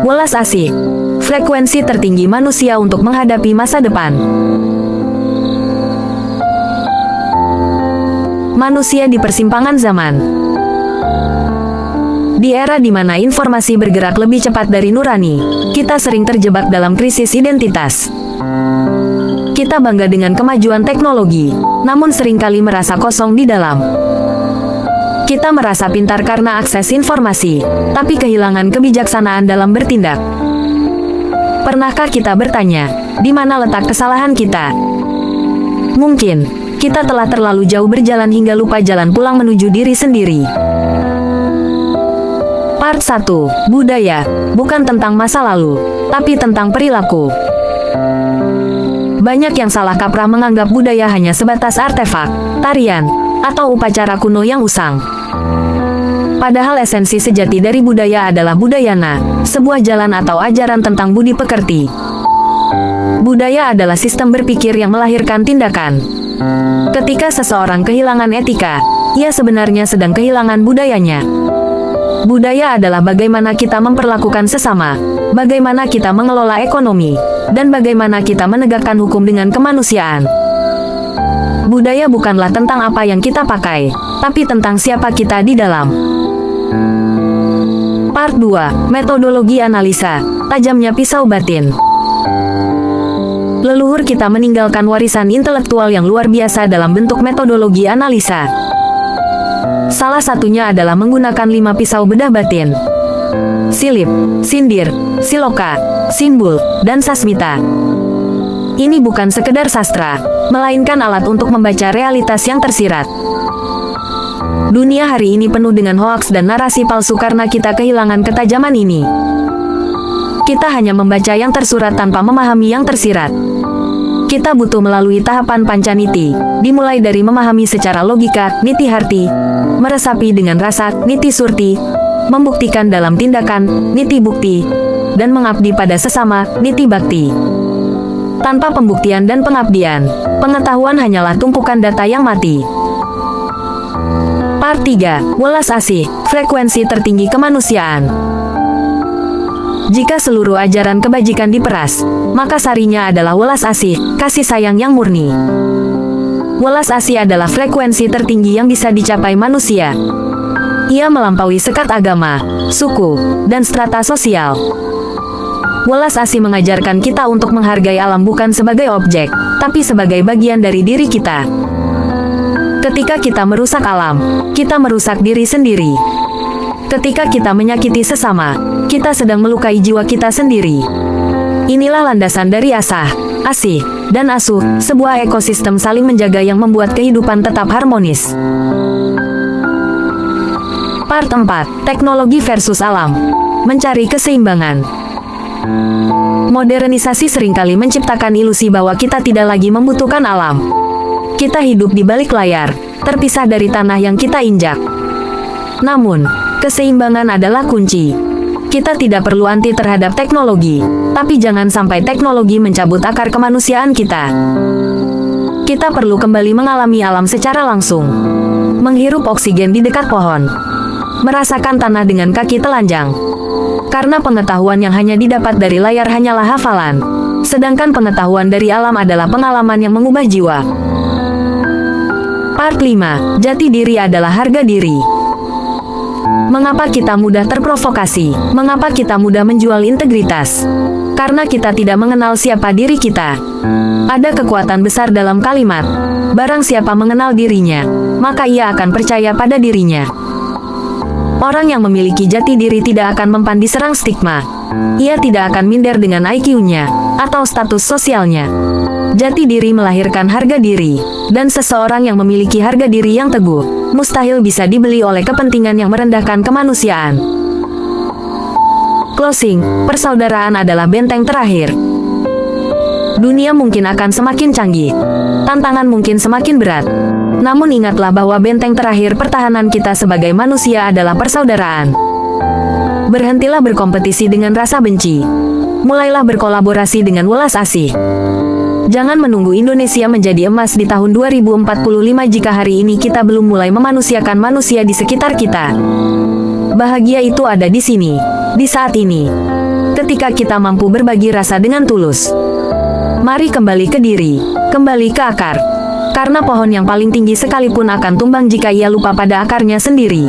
Welas asih. Frekuensi tertinggi manusia untuk menghadapi masa depan. Manusia di persimpangan zaman. Di era di mana informasi bergerak lebih cepat dari nurani, kita sering terjebak dalam krisis identitas. Kita bangga dengan kemajuan teknologi, namun seringkali merasa kosong di dalam. Kita merasa pintar karena akses informasi, tapi kehilangan kebijaksanaan dalam bertindak. Pernahkah kita bertanya, di mana letak kesalahan kita? Mungkin, kita telah terlalu jauh berjalan hingga lupa jalan pulang menuju diri sendiri. Part 1. Budaya, bukan tentang masa lalu, tapi tentang perilaku. Banyak yang salah kaprah menganggap budaya hanya sebatas artefak, tarian, atau upacara kuno yang usang. Padahal esensi sejati dari budaya adalah budayana, sebuah jalan atau ajaran tentang budi pekerti. Budaya adalah sistem berpikir yang melahirkan tindakan. Ketika seseorang kehilangan etika, ia sebenarnya sedang kehilangan budayanya. Budaya adalah bagaimana kita memperlakukan sesama, bagaimana kita mengelola ekonomi, dan bagaimana kita menegakkan hukum dengan kemanusiaan. Budaya bukanlah tentang apa yang kita pakai, tapi tentang siapa kita di dalam. Part 2. Metodologi analisa, tajamnya pisau batin. Leluhur kita meninggalkan warisan intelektual yang luar biasa dalam bentuk metodologi analisa. Salah satunya adalah menggunakan 5 pisau bedah batin. Silip, sindir, siloka, simbol, dan sasmita. Ini bukan sekedar sastra, melainkan alat untuk membaca realitas yang tersirat. Dunia hari ini penuh dengan hoaks dan narasi palsu karena kita kehilangan ketajaman ini. Kita hanya membaca yang tersurat tanpa memahami yang tersirat. Kita butuh melalui tahapan pancaniti, dimulai dari memahami secara logika, niti harti, meresapi dengan rasa, niti surti, membuktikan dalam tindakan, niti bukti, dan mengabdi pada sesama, niti bakti. Tanpa pembuktian dan pengabdian, pengetahuan hanyalah tumpukan data yang mati. Part 3. Welas asih, frekuensi tertinggi kemanusiaan. Jika seluruh ajaran kebajikan diperas, maka sarinya adalah welas asih, kasih sayang yang murni. Welas asih adalah frekuensi tertinggi yang bisa dicapai manusia. Ia melampaui sekat agama, suku, dan strata sosial. Welas asih mengajarkan kita untuk menghargai alam bukan sebagai objek, tapi sebagai bagian dari diri kita. Ketika kita merusak alam, kita merusak diri sendiri. Ketika kita menyakiti sesama, kita sedang melukai jiwa kita sendiri. Inilah landasan dari asah, asih, dan asuh, sebuah ekosistem saling menjaga yang membuat kehidupan tetap harmonis. Part 4. Teknologi versus alam. Mencari keseimbangan. Modernisasi seringkali menciptakan ilusi bahwa kita tidak lagi membutuhkan alam. Kita hidup di balik layar, terpisah dari tanah yang kita injak. Namun, keseimbangan adalah kunci. Kita tidak perlu anti terhadap teknologi, tapi jangan sampai teknologi mencabut akar kemanusiaan kita. Kita perlu kembali mengalami alam secara langsung. Menghirup oksigen di dekat pohon. Merasakan tanah dengan kaki telanjang. Karena pengetahuan yang hanya didapat dari layar hanyalah hafalan. Sedangkan pengetahuan dari alam adalah pengalaman yang mengubah jiwa. Part 5. Jati diri adalah harga diri. Mengapa kita mudah terprovokasi? Mengapa kita mudah menjual integritas? Karena kita tidak mengenal siapa diri kita. Ada kekuatan besar dalam kalimat. Barang siapa mengenal dirinya, maka ia akan percaya pada dirinya. Orang yang memiliki jati diri tidak akan mempan diserang stigma. Ia tidak akan minder dengan IQ-nya atau status sosialnya. Jati diri melahirkan harga diri, dan seseorang yang memiliki harga diri yang teguh, mustahil bisa dibeli oleh kepentingan yang merendahkan kemanusiaan. Closing, persaudaraan adalah benteng terakhir. Dunia mungkin akan semakin canggih, tantangan mungkin semakin berat. Namun ingatlah bahwa benteng terakhir pertahanan kita sebagai manusia adalah persaudaraan. Berhentilah berkompetisi dengan rasa benci. Mulailah berkolaborasi dengan welas asih. Jangan menunggu Indonesia menjadi emas di tahun 2045 jika hari ini kita belum mulai memanusiakan manusia di sekitar kita. Bahagia itu ada di sini, di saat ini. ketika kita mampu berbagi rasa dengan tulus. Mari kembali ke diri, kembali ke akar. Karena pohon yang paling tinggi sekalipun akan tumbang jika ia lupa pada akarnya sendiri.